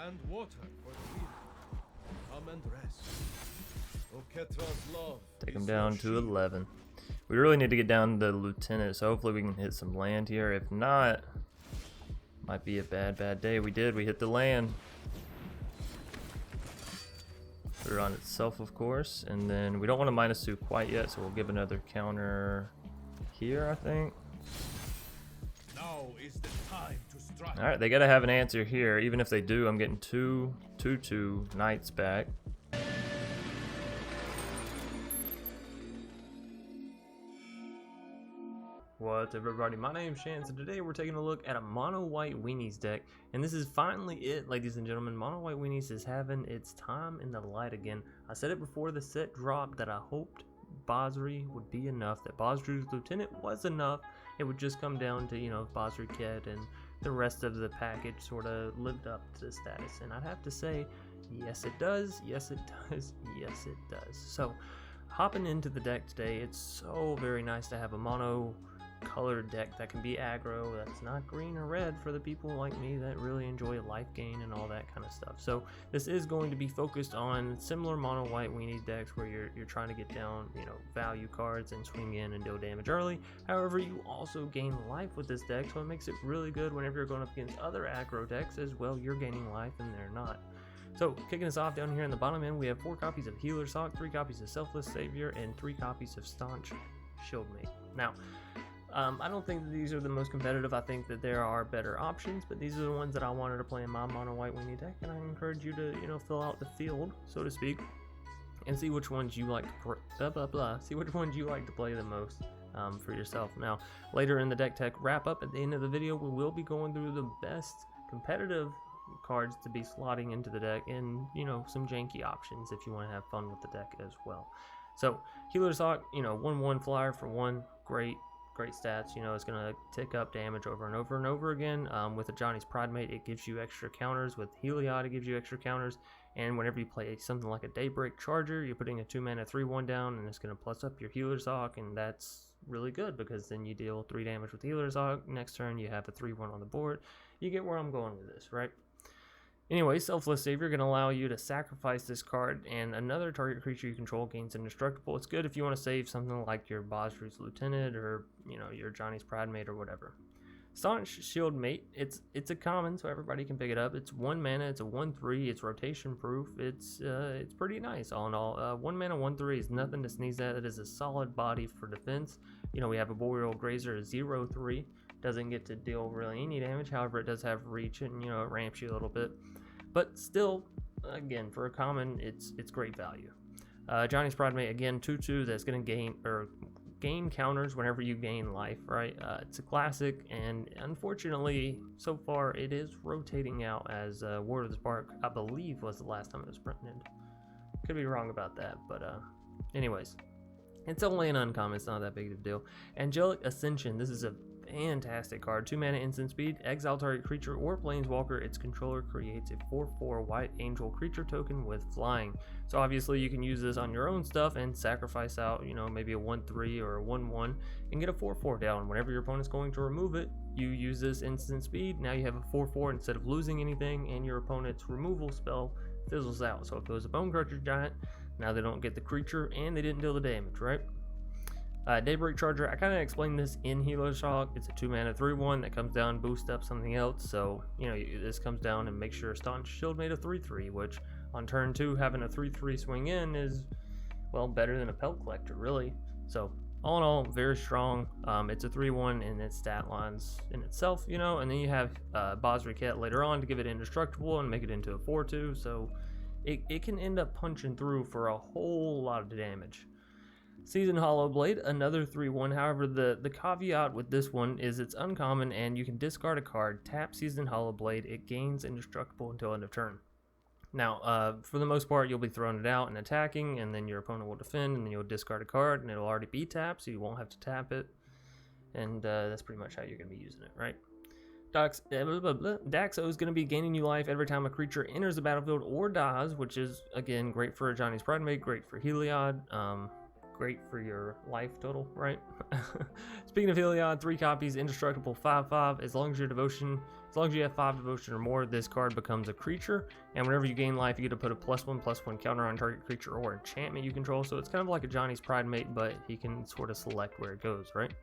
and water for the weary. Come and rest. O Ketra's love. Take him is down your to shield. 11. We really need to get down the lieutenant, so hopefully we can hit some land here. If not, might be a bad day. We hit the land. Put it on itself, of course, and then we don't want to -2 quite yet, so we'll give another counter here, I think. Now is the time to strike. All right, they gotta have an answer here. Even if they do, I'm getting two knights back. What's up, everybody? My name's Chance, and today we're taking a look at a mono white weenies deck, and this is finally it, ladies and gentlemen. Mono white weenies is having its time in the light again. I said it before the set dropped that I hoped Basri would be enough, that Basri's lieutenant was enough. It would just come down to, you know, Basri Ket and the rest of the package sort of lived up to the status, and I'd have to say, yes it does, yes it does, yes it does. So, hopping into the deck today, it's so very nice to have a mono colored deck that can be aggro, that's not green or red for the people like me that really enjoy Lifegain and all that kind of stuff. So this is going to be focused on similar mono white weenie decks where you're trying to get down, you know, value cards and swing in and deal damage early. However, you also gain life with this deck, so it makes it really good whenever you're going up against other aggro decks as well. You're gaining life and they're not. So, kicking us off down here in the bottom end, we have 4 copies of Healer's Hawk, 3 copies of Selfless Savior, and 3 copies of Staunch Shieldmate. Now, I don't think that these are the most competitive. I think that there are better options, but these are the ones that I wanted to play in my mono white weenie deck, and I encourage you to, you know, fill out the field, so to speak, and see which ones you like to see which ones you like to play the most for yourself. Now, later in the deck tech wrap up at the end of the video, we will be going through the best competitive cards to be slotting into the deck, and, you know, some janky options if you want to have fun with the deck as well. So, Healer's Hawk, you know, 1/1 flyer for 1, great stats. You know, it's going to tick up damage over and over and over again. With a Johnny's Pridemate, it gives you extra counters. With Heliod, it gives you extra counters. And whenever you play something like a Daybreak Charger, you're putting a 2-mana 3/1 down, and it's going to plus up your Healer's Hawk, and that's really good because then you deal 3 damage with Healer's Hawk. Next turn, you have a 3/1 on the board. You get where I'm going with this, right? Anyway, Selfless Savior going to allow you to sacrifice this card, and another target creature you control gains indestructible. It's good if you want to save something like your Basri's Lieutenant or, you know, your Johnny's Pridemate or whatever. Staunch Shieldmate, it's a common, so everybody can pick it up. It's 1 mana, it's a 1/3, it's rotation proof. It's pretty nice all in all. 1 mana 1/3 is nothing to sneeze at. It is a solid body for defense. You know, we have a Boreal Grazer, a 0/3. Doesn't get to deal really any damage. However, it does have reach, and, you know, it ramps you a little bit. But still, again, for a common, it's great value. Johnny's Pridemate, again, 2/2, that's going to gain counters whenever you gain life, right? It's a classic, and unfortunately, so far, it is rotating out as Ward of the Spark, I believe, was the last time it was printed. Could be wrong about that, but anyways. It's only an uncommon, it's not that big of a deal. Angelic Ascension, this is a fantastic card. 2 mana instant speed, exile target creature or planeswalker its controller creates a 4/4 white angel creature token with flying. So obviously you can use this on your own stuff and sacrifice out, you know, maybe a 1/3 or a 1/1 and get a 4/4 down. Whenever your opponent's going to remove it, you use this instant speed. Now you have a 4/4 instead of losing anything, and your opponent's removal spell fizzles out. So if it was a Bone Crusher Giant, now they don't get the creature and they didn't deal the damage, right? Daybreak Charger, I kind of explained this in Healer's Hawk. It's a 2 mana 3/1 that comes down, boost up something else. So, you know, this comes down and makes sure Staunch Shieldmate a 3/3, which on turn 2, having a 3/3 swing in is, well, better than a Pelt Collector, really. So, all in all, very strong. It's a 3/1 in its stat lines in itself, you know, and then you have Basri Ket later on to give it indestructible and make it into a 4/2. So, it can end up punching through for a whole lot of damage. Seasoned Hallowblade, another 3/1. However, the caveat with this one is it's uncommon and you can discard a card, tap Seasoned Hallowblade, it gains indestructible until end of turn. Now, for the most part, you'll be throwing it out and attacking, and then your opponent will defend, and then you'll discard a card, and it'll already be tapped, so you won't have to tap it. And that's pretty much how you're going to be using it, right? Daxo is going to be gaining you life every time a creature enters the battlefield or dies, which is, again, great for Johnny's Pridemate, great for Heliod. great for your life total, right? Speaking of Heliod, 3 copies, indestructible, 5/5. As long as you have 5 devotion or more, this card becomes a creature, and whenever you gain life, you get to put a +1/+1 counter on target creature or enchantment you control. So it's kind of like a Johnny's Pride Mate, but he can sort of select where it goes, right?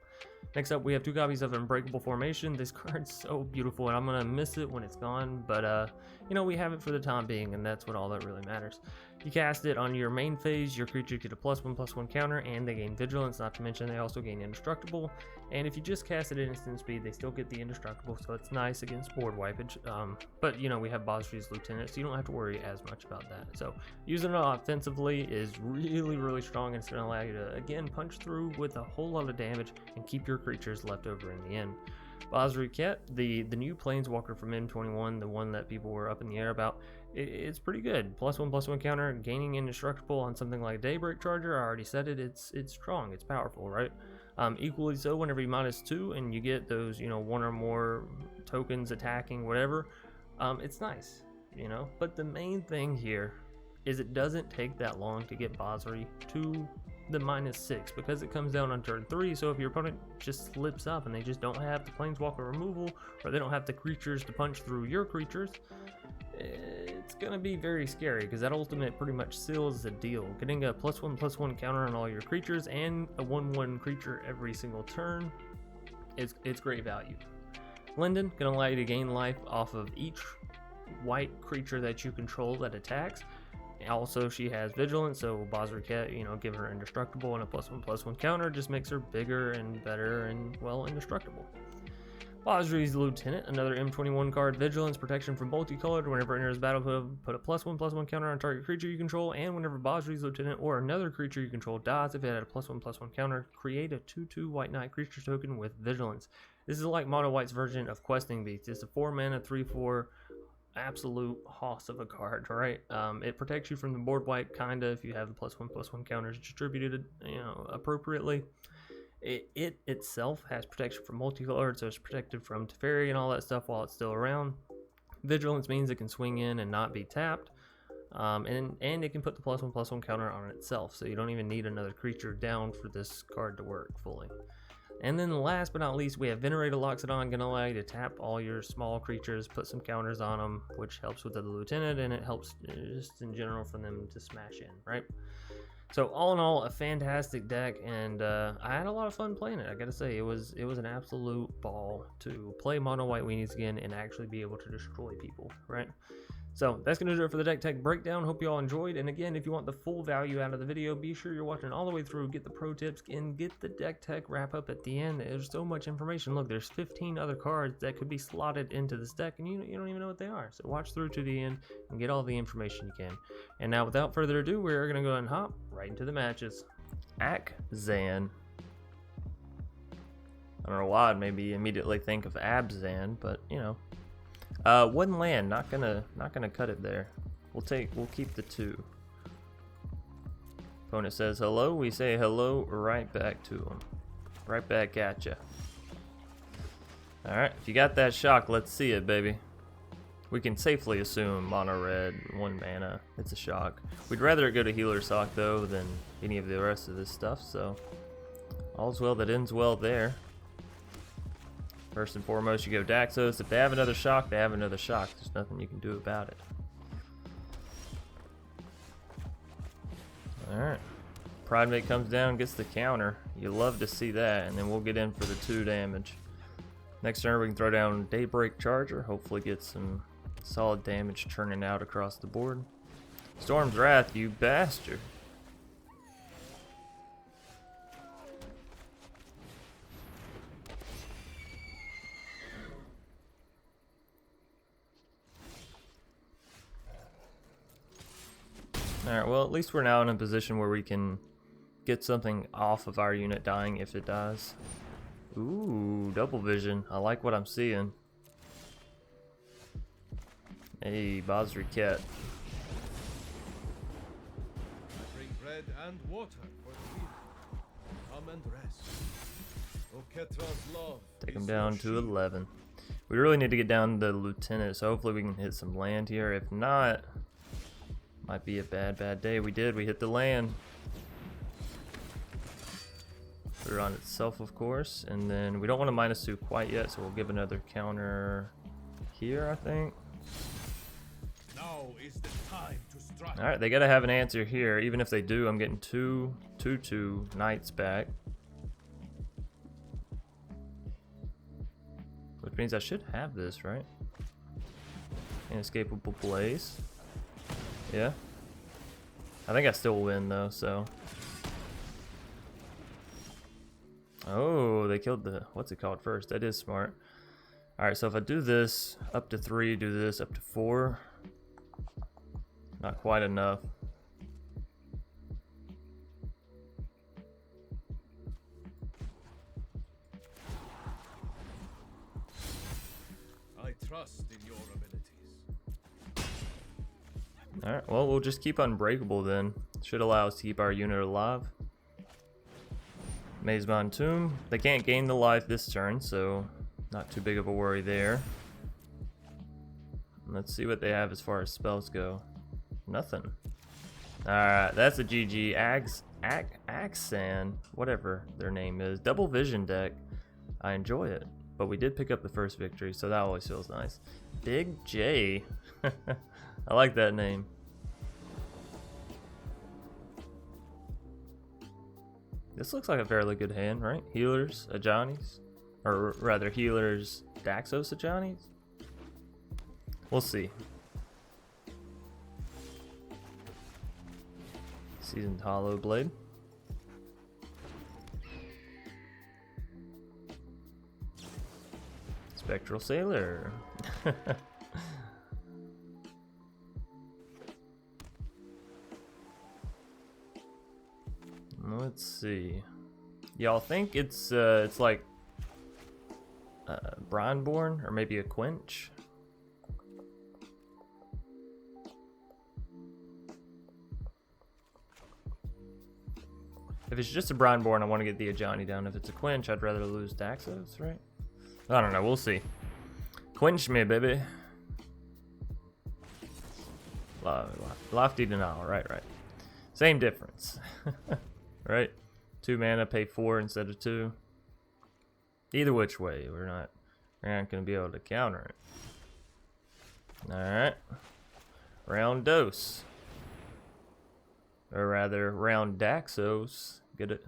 Next up, we have 2 copies of Unbreakable Formation. This card's so beautiful, and I'm gonna miss it when it's gone, but you know, we have it for the time being, and that's what all that really matters. You cast it on your main phase, your creatures get a +1/+1 counter, and they gain Vigilance, not to mention they also gain Indestructible. And if you just cast it at instant speed, they still get the Indestructible, so it's nice against board wipage. But, you know, we have Basri's Lieutenant, so you don't have to worry as much about that. So, using it offensively is really, really strong, and it's going to allow you to, again, punch through with a whole lot of damage and keep your creatures left over in the end. Basri Ket, the new Planeswalker from M21, the one that people were up in the air about, it's pretty good. +1/+1 counter, gaining Indestructible on something like Daybreak Charger. I already said it. It's strong. It's powerful, right? Equally so, whenever you -2 and you get those, you know, 1 or more tokens attacking, whatever, it's nice, you know. But the main thing here is it doesn't take that long to get Basri to the -6 because it comes down on turn 3. So if your opponent just slips up and they just don't have the Planeswalker removal, or they don't have the creatures to punch through your creatures, it's gonna be very scary because that ultimate pretty much seals the deal. Getting a +1/+1 counter on all your creatures and a 1/1 creature every single turn, it's great value. Linden gonna allow you to gain life off of each white creature that you control that attacks. Also, she has Vigilance, so Basri Ket, you know, give her Indestructible, and a +1/+1 counter just makes her bigger and better and, well, indestructible. Basri's Lieutenant, another M21 card, Vigilance, protection from multicolored. Whenever it enters battlefield, put a +1/+1 counter on target creature you control, and whenever Basri's Lieutenant or another creature you control dies, if it had a +1/+1 counter, create a 2/2 White Knight creature token with Vigilance. This is like Mono White's version of Questing Beats. It's a 4-mana 3/4 absolute hoss of a card, right? It protects you from the board wipe, kinda, if you have the +1/+1 counters distributed, you know, appropriately. It itself has protection from multicolored, so it's protected from Teferi and all that stuff while it's still around. Vigilance means it can swing in and not be tapped, and it can put the +1/+1 counter on itself, so you don't even need another creature down for this card to work fully. And then last but not least, we have Venerated Loxodon, gonna allow you to tap all your small creatures, put some counters on them, which helps with the Lieutenant, and it helps just in general for them to smash in, right? So all in all, a fantastic deck, and I had a lot of fun playing it. I gotta say, it was an absolute ball to play Mono White Weenies again and actually be able to destroy people, right? So that's gonna do it for the deck tech breakdown. Hope you all enjoyed, and again, if you want the full value out of the video, be sure you're watching all the way through, get the pro tips, and get the deck tech wrap up at the end. There's so much information. Look, there's 15 other cards that could be slotted into this deck, and you don't even know what they are. So watch through to the end and get all the information you can. And now, without further ado, we're gonna go and hop right into the matches. Akzan. I don't know why I'd maybe immediately think of Abzan, but you know. 1 land, not gonna cut it there. We'll keep the 2. Opponent says hello, we say hello right back to him. Right back at ya. Alright, if you got that shock, let's see it, baby. We can safely assume mono red, 1 mana, it's a shock. We'd rather it go to Healer Sock though than any of the rest of this stuff, so all's well that ends well there. First and foremost, you go Daxos. If they have another shock, they have another shock. There's nothing you can do about it. Alright. Pride Mate comes down, gets the counter. You love to see that, and then we'll get in for the 2 damage. Next turn, we can throw down Daybreak Charger. Hopefully get some solid damage churning out across the board. Storm's Wrath, you bastard. Alright, well, at least we're now in a position where we can get something off of our unit dying if it dies. Ooh, double vision. I like what I'm seeing. Hey, Basri Ket. Bring bread and water for the weak. Come and rest. O Ketra's love. Take him is down your to shield. 11. We really need to get down the Lieutenant, so hopefully we can hit some land here. If not, might be a bad day. We hit the land. Put it on itself, of course, and then we don't want to -2 quite yet, so we'll give another counter here, I think. Now is the time to strike. Alright, they gotta have an answer here. Even if they do, I'm getting 2/2 knights back. Which means I should have this, right? Inescapable Blaze. Yeah. I think I still win though, so. Oh, they killed the, what's it called first? That is smart. Alright, so if I do this up to 3, do this up to 4. Not quite enough. I trust in your abilities. Alright, well, we'll just keep Unbreakable then. Should allow us to keep our unit alive. Mazemon Tomb. They can't gain the life this turn, so not too big of a worry there. Let's see what they have as far as spells go. Nothing. Alright, that's a GG. Axan, whatever their name is. Double Vision deck. I enjoy it. But we did pick up the first victory, so that always feels nice. Big J. I like that name. This looks like a fairly good hand, right? Healers, Ajanis. Or rather, healers, Daxos, Ajanis. We'll see. Seasoned Hallowblade. Spectral Sailor. Let's see. Y'all think it's like Brineborn or maybe a Quench? If it's just a Brineborn, I want to get the Ajani down. If it's a Quench, I'd rather lose Daxos, right? I don't know, we'll see. Quench me, baby. Lofty Denial, right. Same difference. Right? 2 mana, pay 4 instead of 2. Either which way, we're not gonna be able to counter it. Alright. Round dose. Or rather, round Daxos. Get it?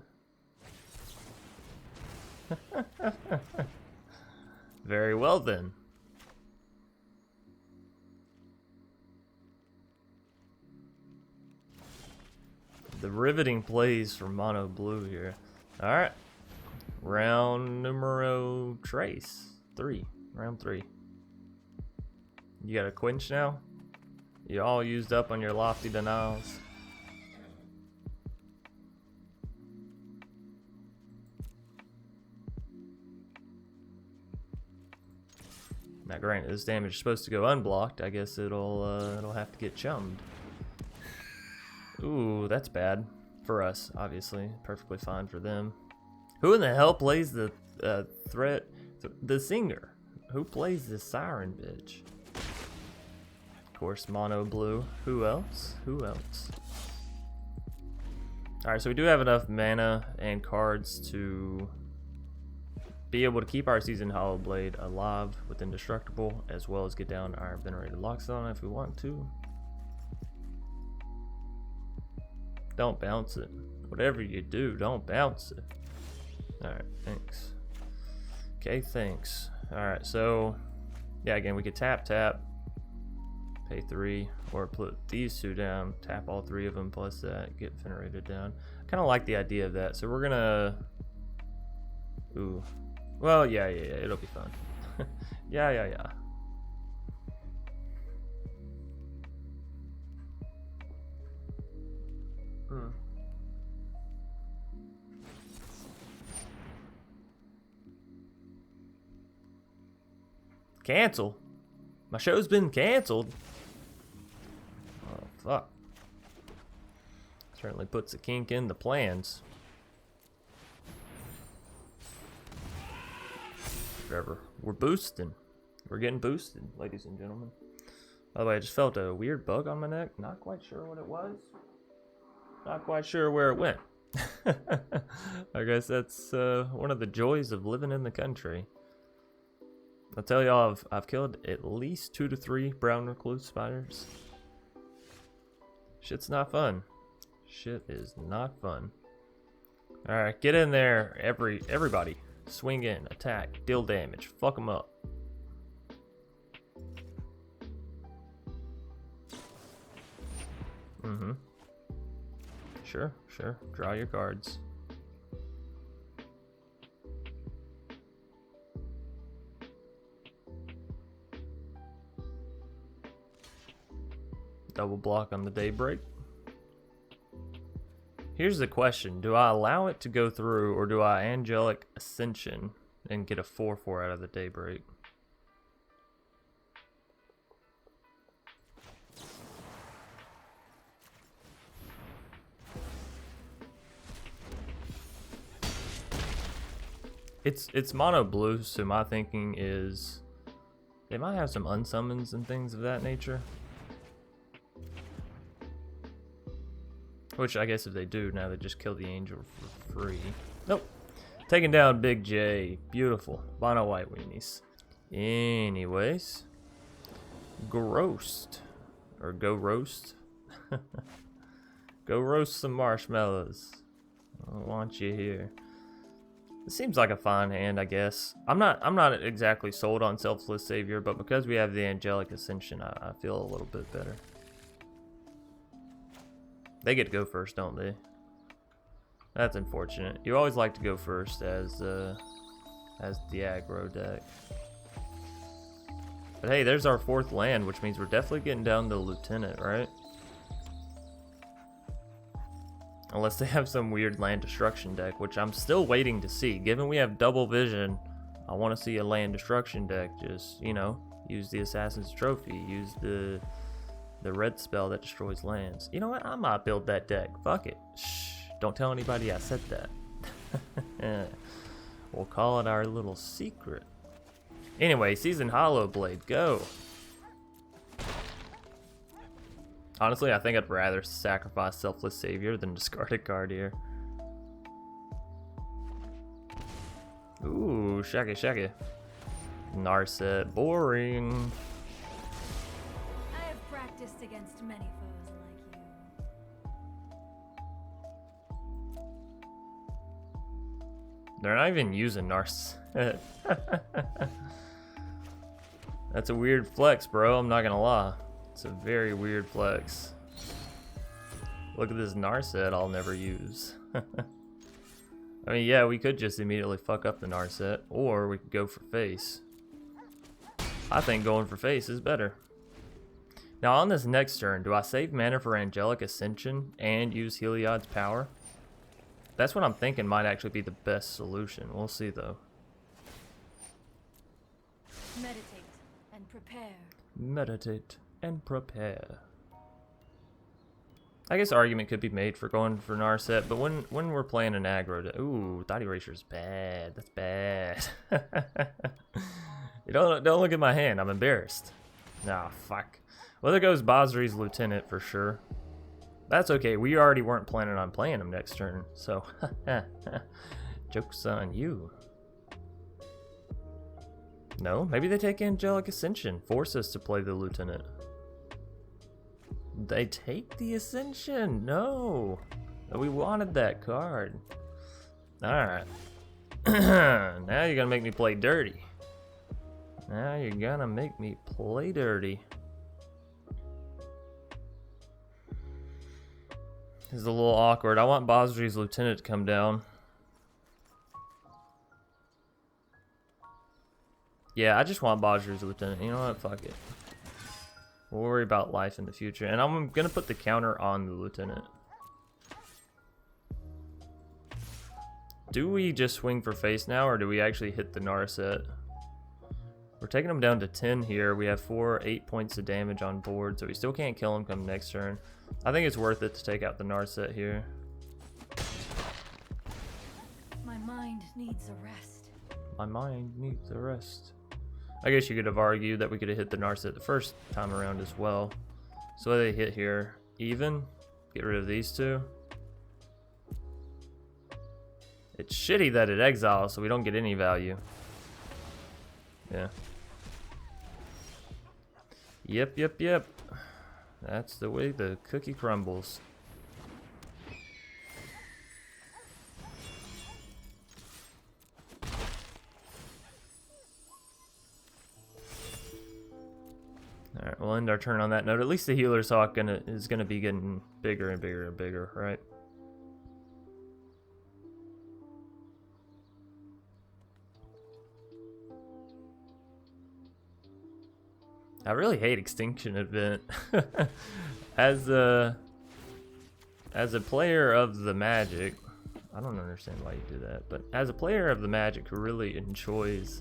Very well then. The riveting plays from Mono Blue here. Alright. Round numero trace. 3. Round 3. You got a Quench now? You all used up on your Lofty Denials. Now granted, this damage is supposed to go unblocked. I guess it'll have to get chummed. Ooh, that's bad for us, obviously. Perfectly fine for them. Who in the hell plays the the singer? Who plays the siren bitch? Of course, Mono Blue. Who else? Alright, so we do have enough mana and cards to be able to keep our Seasoned Hallowblade alive with Indestructible, as well as get down our Venerated Loxodon if we want to. Don't bounce it. Whatever you do, don't bounce it. Alright, thanks. Okay, thanks. Alright, so yeah, again, we could tap, pay 3, or put these 2 down, tap all 3 of them, plus that, get Venerated down. I kind of like the idea of that, so we're gonna... Ooh. Well, yeah, it'll be fun. Yeah. Cancel? My show's been canceled? Oh, fuck. Certainly puts a kink in the plans. Whatever. We're boosting. We're getting boosted, ladies and gentlemen. By the way, I just felt a weird bug on my neck. Not quite sure what it was. Not quite sure where it went. I guess that's one of the joys of living in the country. I'll tell y'all, I've killed at least 2 to 3 brown recluse spiders. Shit's not fun. Shit is not fun. Alright, get in there, everybody. Swing in, attack, deal damage, fuck them up. Mm-hmm. Sure. Draw your cards. Double block on the Daybreak. Here's the question. Do I allow it to go through, or do I Angelic Ascension and get a 4/4 out of the Daybreak? It's mono blue, so my thinking is they might have some unsummons and things of that nature. Which I guess if they do, now they just kill the angel for free. Nope. Taking down Big J. Beautiful. Mono white weenies. Anyways. Grossed. Or go roast. Go roast some marshmallows. I want you here. It seems like a fine hand, I guess. I'm not exactly sold on Selfless Savior, but because we have the Angelic Ascension, I feel a little bit better. They get to go first, don't they? That's unfortunate. You always like to go first as the aggro deck. But hey, there's our 4th land, which means we're definitely getting down to Lieutenant, right? Unless they have some weird land destruction deck, which I'm still waiting to see. Given we have double vision, I want to see a land destruction deck. Just, you know, use the Assassin's Trophy, use the red spell that destroys lands. You know what? I might build that deck. Fuck it. Shh. Don't tell anybody I said that. We'll call it our little secret. Anyway, Seasoned Hallowblade, go. Honestly, I think I'd rather sacrifice Selfless Savior than discard a card here. Ooh, shaggy. Narset, boring. I have practiced against many foes like you. They're not even using Narset. That's a weird flex, bro. I'm not gonna lie. It's a very weird flex. Look at this Narset I'll never use. I mean, yeah, we could just immediately fuck up the Narset, or we could go for face. I think going for face is better. Now on this next turn, do I save mana for Angelic Ascension and use Heliod's power? That's what I'm thinking might actually be the best solution. We'll see though. Meditate and prepare. Meditate and prepare. I guess argument could be made for going for Narset, but when we're playing an aggro, ooh, Thought Eraser's bad. That's bad. You don't look at my hand. I'm embarrassed. Nah, fuck. Well, there goes Basri's Lieutenant for sure. That's okay. We already weren't planning on playing him next turn, so joke's on you. No, maybe they take Angelic Ascension, force us to play the Lieutenant. They take the Ascension. No, we wanted that card. All right. Now you're gonna make me play dirty. Now you're gonna make me play dirty. This is a little awkward. I want Basri's Lieutenant to come down. Yeah, I just want Basri's Lieutenant. You know what? Fuck it. We'll worry about life in the future. And I'm gonna put the counter on the Lieutenant. Do we just swing for face now, or do we actually hit the Narset? We're taking him down to 10 here. We have 8 points of damage on board, so we still can't kill him come next turn. I think it's worth it to take out the Narset here. My mind needs a rest. My mind needs a rest. I guess you could have argued that we could have hit the Narset the first time around as well. So what do they hit here? Even? Get rid of these two. It's shitty that it exiles, so we don't get any value. Yeah. Yep. That's the way the cookie crumbles. Alright, we'll end our turn on that note. At least the Healer's Hawk is gonna be getting bigger and bigger and bigger, right? I really hate Extinction Event. As a player of the Magic, I don't understand why you do that, but as a player of the Magic who really enjoys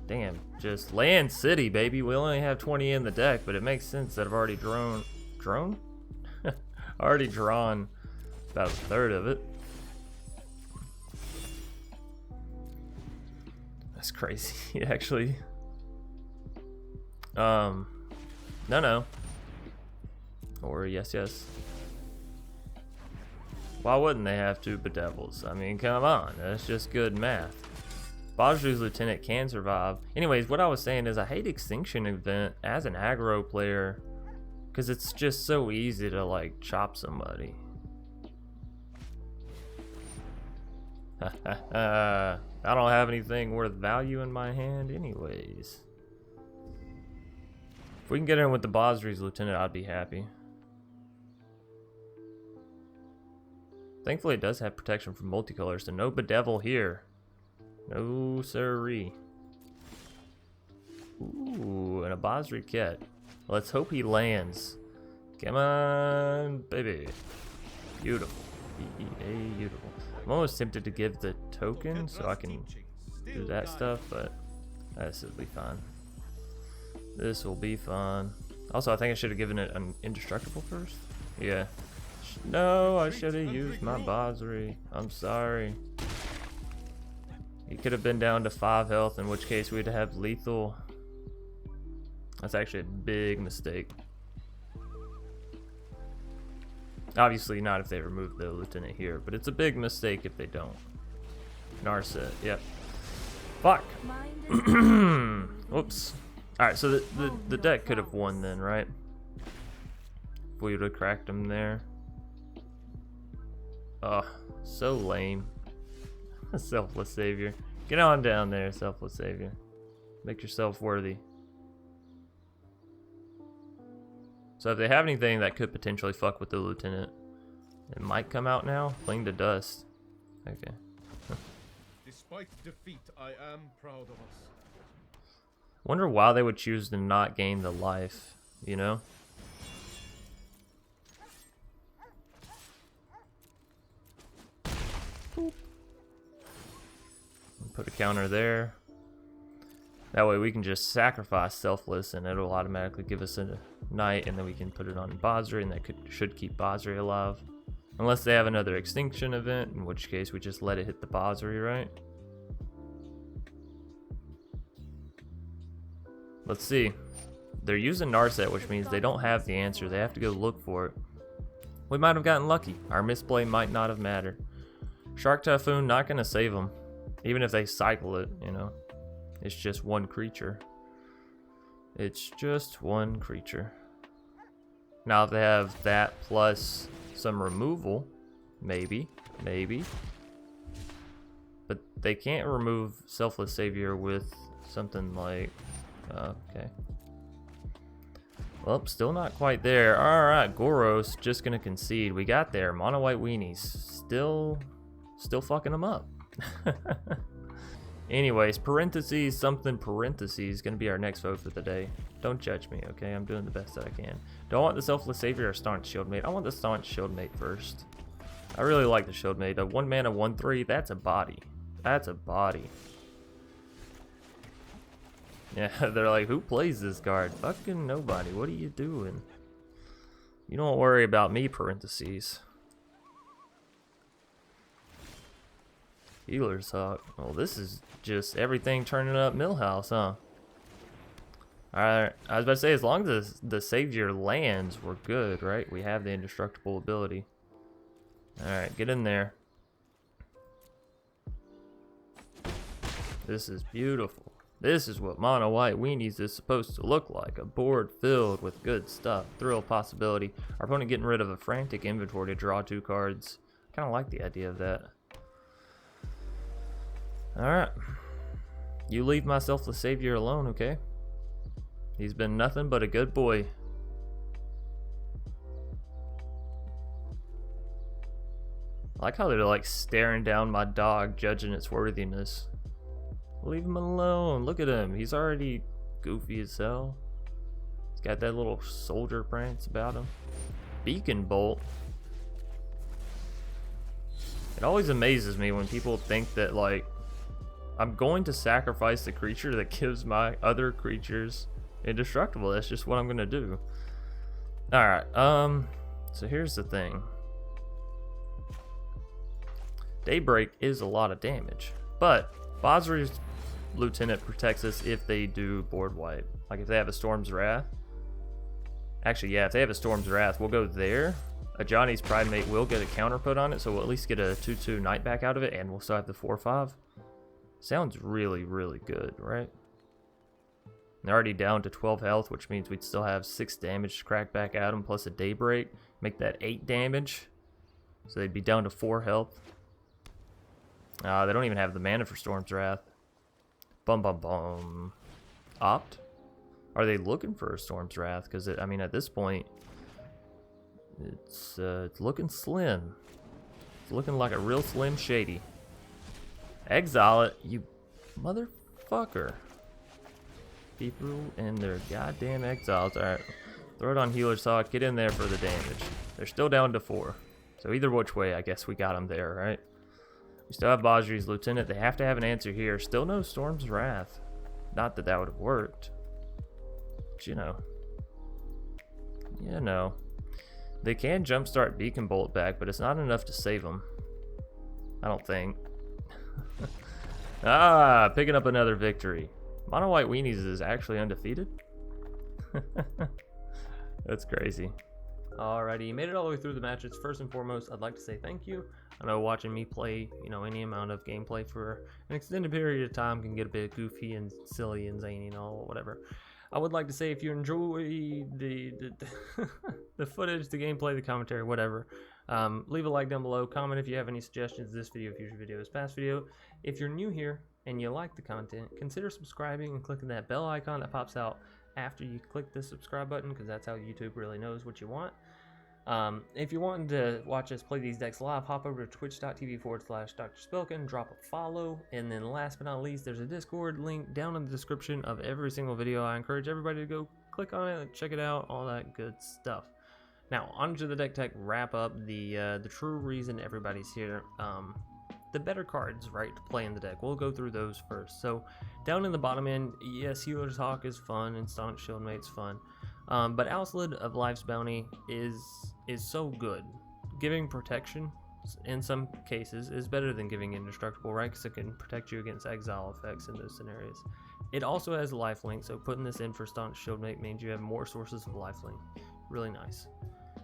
damn, just Land City, baby. We only have 20 in the deck, but it makes sense that I've already already drawn about a third of it. That's crazy, actually. No. Or yes. Why wouldn't they have two bedevils? I mean, come on, that's just good math. Basri's Lieutenant can survive. Anyways, what I was saying is I hate Extinction Event as an aggro player because it's just so easy to like chop somebody. I don't have anything worth value in my hand anyways. If we can get in with the Basri's Lieutenant, I'd be happy. Thankfully it does have protection from multicolor, so no bedevil here. No siree. Ooh, and a Basri Ket. Let's hope he lands. Come on, baby. Beautiful. Beautiful. I'm almost tempted to give the token so I can do that stuff, but this will be fine. This will be fun. Also, I think I should have given it an indestructible first. Yeah. No, I should have used my Basri. I'm sorry. He could have been down to 5 health, in which case we'd have lethal. That's actually a big mistake. Obviously not if they remove the Lieutenant here, but it's a big mistake if they don't. Narset, yep. Fuck. Whoops. Alright, so the deck could have won then, right? If we would have cracked him there. Oh, so lame. Selfless Savior. Get on down there, Selfless Savior. Make yourself worthy. So if they have anything that could potentially fuck with the Lieutenant, it might come out now. Cling to dust. Okay. Despite defeat, I am proud of us. Wonder why they would choose to not gain the life, you know? Boop. Put a counter there. That way we can just sacrifice Selfless and it'll automatically give us a knight, and then we can put it on Basri, and that should keep Basri alive. Unless they have another Extinction Event, in which case we just let it hit the Basri, right? Let's see. They're using Narset, which means they don't have the answer. They have to go look for it. We might have gotten lucky. Our misplay might not have mattered. Shark Typhoon not going to save them. Even if they cycle it, you know. It's just one creature. It's just one creature. Now if they have that plus some removal, maybe. But they can't remove Selfless Savior with something like... okay. Well, still not quite there. Alright, Goros just gonna concede. We got there. Mono white weenies. Still fucking them up. Anyways, parentheses, something parentheses, gonna be our next vote for the day. Don't judge me, okay? I'm doing the best that I can. Do I want the Selfless Savior or Staunch Shieldmate? I want the Staunch Shieldmate first. I really like the Shieldmate. A 1 mana 1/3, that's a body. That's a body. Yeah, they're like, who plays this card? Fucking nobody. What are you doing? You don't worry about me, parentheses. Healer's Hawk. Well, this is just everything turning up Millhouse, huh? Alright, I was about to say, as long as the Savior lands, we're good, right? We have the indestructible ability. Alright, get in there. This is beautiful. This is what mono white weenies is supposed to look like. A board filled with good stuff. Thrill possibility. Our opponent getting rid of a frantic inventory to draw 2 cards. Kind of like the idea of that. Alright. You leave my Selfless Savior alone, okay? He's been nothing but a good boy. I like how they're like staring down my dog, judging its worthiness. Leave him alone. Look at him. He's already goofy as hell. He's got that little soldier prance about him. Beacon Bolt. It always amazes me when people think that, like, I'm going to sacrifice the creature that gives my other creatures indestructible. That's just what I'm gonna do. Alright, so here's the thing. Daybreak is a lot of damage, but Basri's Lieutenant protects us if they do board wipe. Like if they have a Storm's Wrath. Actually, yeah, if they have a Storm's Wrath, we'll go there. A Johnny's Pride Mate will get a counter put on it, so we'll at least get a 2/2 Knight back out of it, and we'll still have the 4/5. Sounds really, really good, right? They're already down to 12 health, which means we'd still have 6 damage to crack back at them, plus a Daybreak. Make that 8 damage. So they'd be down to 4 health. They don't even have the mana for Storm's Wrath. Bum bum bum. Opt? Are they looking for a Storm's Wrath? Because, I mean, at this point, it's looking slim. It's looking like a real slim shady. Exile it, you motherfucker. People and their goddamn exiles. Alright, throw it on Healer's Hawk. Get in there for the damage. They're still down to 4. So either which way, I guess we got them there, right? We still have Basri's Lieutenant. They have to have an answer here. Still no Storm's Wrath. Not that that would have worked. But you know. You know. They can jumpstart Beacon Bolt back, but it's not enough to save them. I don't think. Picking up another victory. Mono White Weenies is actually undefeated. That's crazy. Alrighty, you made it all the way through the matches. First and foremost, I'd like to say thank you. I know watching me play, you know, any amount of gameplay for an extended period of time can get a bit goofy and silly and zany and all, whatever. I would like to say if you enjoy the the footage, the gameplay, the commentary, whatever, leave a like down below. Comment if you have any suggestions of this video, future videos, past video. If you're new here and you like the content, consider subscribing and clicking that bell icon that pops out after you click the subscribe button, because that's how YouTube really knows what you want. If you're wanting to watch us play these decks live, hop over to twitch.tv/DrSpilkin, drop a follow, and then last but not least, there's a Discord link down in the description of every single video. I encourage everybody to go click on it, check it out, all that good stuff. Now, on to the deck tech wrap up, the true reason everybody's here. The better cards, right, to play in the deck. We'll go through those first. So, down in the bottom end, yes, Healer's Hawk is fun, and Staunch Shieldmate's fun. But Owlslid of Life's Bounty is so good. Giving protection, in some cases, is better than giving indestructible, right? Because it can protect you against exile effects in those scenarios. It also has lifelink, so putting this in for Staunch Shieldmate means you have more sources of lifelink. Really nice.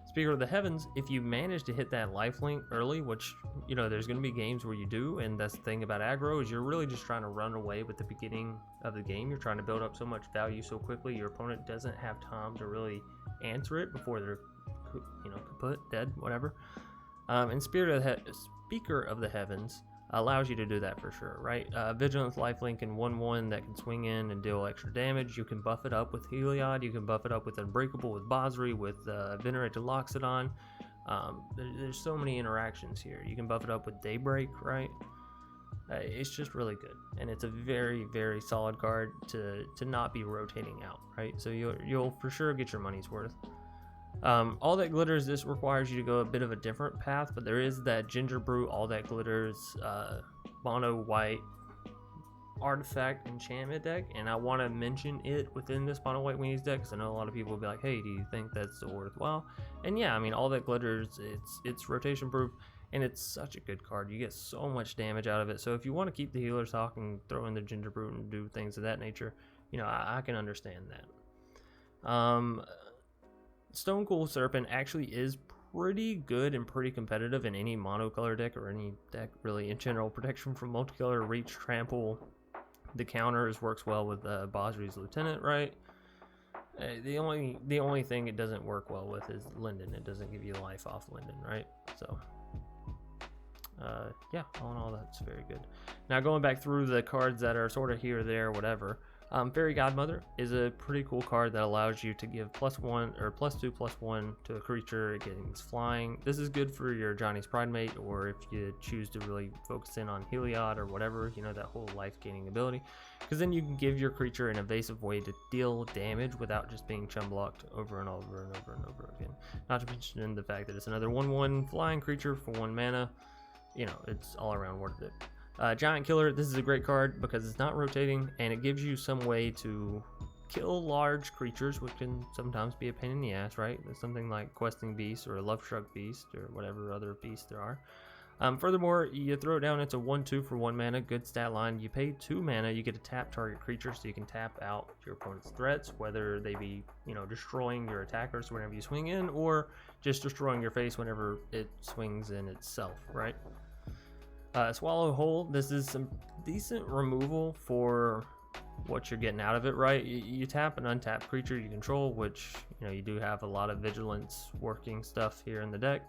Speaker of the Heavens, if you manage to hit that lifelink early, which, you know, there's going to be games where you do, and that's the thing about aggro, is you're really just trying to run away with the beginning of the game. You're trying to build up so much value so quickly, your opponent doesn't have time to really answer it before they're, you know, kaput, dead, whatever. And Speaker of the Heavens allows you to do that for sure, right? Vigilance lifelink and 1/1 that can swing in and deal extra damage. You can buff it up with Heliod, you can buff it up with Unbreakable, with Basri, with Venerated Loxodon. There's so many interactions here. You can buff it up with Daybreak, right? It's just really good, and it's a very, very solid card to not be rotating out, right? So you'll for sure get your money's worth. All That Glitters, this requires you to go a bit of a different path, but there is that Ginger Brew All That Glitters mono white artifact enchantment deck, and I want to mention it within this mono white weenies deck because I know a lot of people will be like, hey, do you think that's still worthwhile? And yeah, I mean, All That Glitters, it's rotation proof, and it's such a good card. You get so much damage out of it, so if you want to keep the Healer's Hawk and throw in the Ginger Brew and do things of that nature, you know, I can understand that. Stone Cool Serpent actually is pretty good and pretty competitive in any monocolor deck or any deck really in general. Protection from multicolor, reach, trample, The counters works well with Basri's Lieutenant, right? The only thing it doesn't work well with is Linden. It doesn't give you life off Linden, right? So yeah, all in all, that's very good. Now going back through the cards that are sort of here, there, whatever. Fairy Godmother is a pretty cool card that allows you to give +1 or +2/+1 to a creature getting flying. This is good for your Johnny's Pridemate, or if you choose to really focus in on Heliod or whatever, you know, that whole life gaining ability, because then you can give your creature an evasive way to deal damage without just being chum blocked over and over and over and over again. Not to mention the fact that it's another 1/1 flying creature for 1 mana. You know, it's all around worth it. Giant Killer, this is a great card because it's not rotating and it gives you some way to kill large creatures, which can sometimes be a pain in the ass, right? There's something like Questing Beast or a Love Struck Beast or whatever other beasts there are. Furthermore, you throw it down, it's a 1/2 for 1 mana, good stat line. You pay 2 mana, you get to tap target creature, so you can tap out your opponent's threats, whether they be, you know, destroying your attackers whenever you swing in, or just destroying your face whenever it swings in itself, right? Swallow Whole, this is some decent removal for what you're getting out of it, right? You tap an untapped creature you control, which, you know, you do have a lot of vigilance working stuff here in the deck.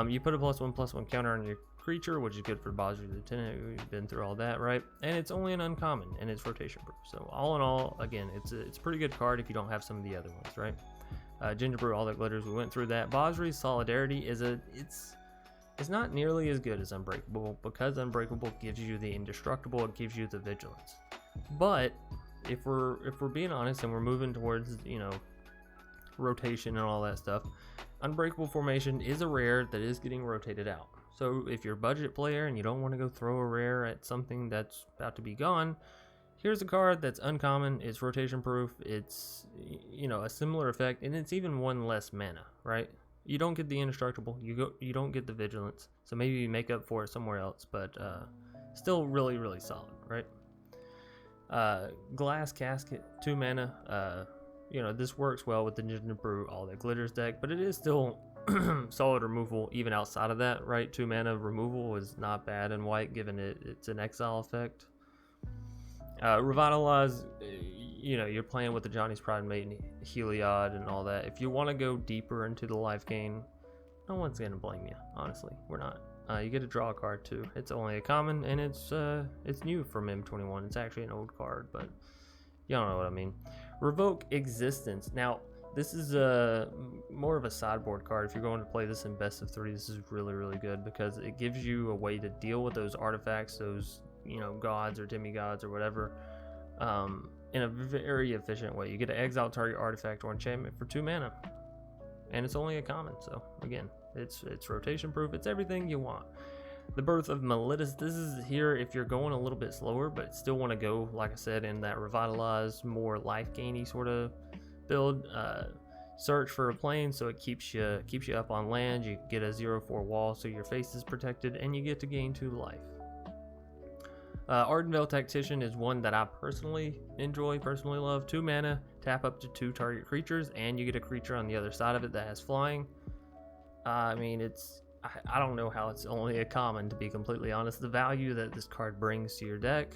You put a +1/+1 counter on your creature, which is good for Basri Lieutenant. We've been through all that, right? And it's only an uncommon, and it's rotation proof. So all in all, again, it's a pretty good card if you don't have some of the other ones, right? Ginger Brew, All That Glitters, we went through that. Basri's Solidarity is it's not nearly as good as Unbreakable, because Unbreakable gives you the indestructible, it gives you the vigilance. But if we're being honest and we're moving towards, you know, rotation and all that stuff, Unbreakable Formation is a rare that is getting rotated out. So if you're a budget player and you don't want to go throw a rare at something that's about to be gone, here's a card that's uncommon, it's rotation proof, it's, you know, a similar effect, and it's even 1 less mana, right? You don't get the indestructible, you don't get the vigilance, so maybe you make up for it somewhere else, but still really, really solid, right? Glass Casket, 2 mana. You know, this works well with the Ginger Brew All That Glitters deck, but it is still solid removal even outside of that, right? 2 mana removal is not bad in white, given it's an exile effect. Revitalize, you know, you're playing with the Johnny's Pridemate and Heliod and all that. If you want to go deeper into the life gain, no one's going to blame you, honestly. We're not. You get to draw a card too. It's only a common, and it's new from M21. It's actually an old card, but you don't know what I mean. Revoke Existence. Now, this is more of a sideboard card. If you're going to play this in best of 3, this is really, really good because it gives you a way to deal with those artifacts, those, you know, gods or demigods or whatever, in a very efficient way. You get to exile target artifact or enchantment for 2 mana, and it's only a common. So again, it's rotation proof. It's everything you want. The Birth of Melitus. This is here if you're going a little bit slower, but still want to go, like I said, in that revitalized, more life gainy sort of build. Search for a plane, so it keeps you up on land. You get a 0/4 wall, so your face is protected, and you get to gain 2 life. Ardenvale Tactician is one that I personally enjoy, personally love. 2 mana, tap up to 2 target creatures, and you get a creature on the other side of it that has flying. I mean, I don't know how it's only a common, to be completely honest. The value that this card brings to your deck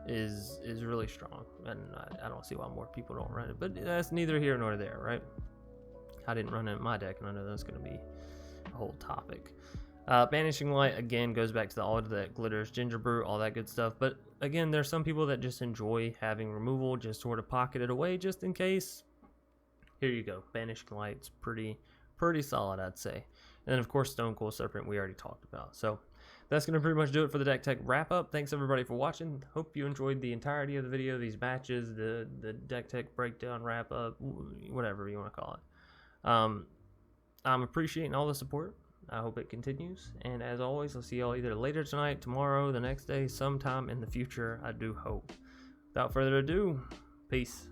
is really strong, and I don't see why more people don't run it, but that's neither here nor there, right? I didn't run it in my deck, and I know that's going to be a whole topic. Banishing Light, again, goes back to the All That Glitters, Ginger Brew, all that good stuff. But again, there's some people that just enjoy having removal, just sort of pocket it away just in case. Here you go. Banishing Light's pretty solid, I'd say. And then, of course, Stone Cold Serpent we already talked about. So that's going to pretty much do it for the Deck Tech wrap up. Thanks everybody for watching. Hope you enjoyed the entirety of the video, these matches, the Deck Tech breakdown, wrap up, whatever you want to call it. I'm appreciating all the support. I hope it continues, and as always, I'll see y'all either later tonight, tomorrow, the next day, sometime in the future, I do hope. Without further ado, peace.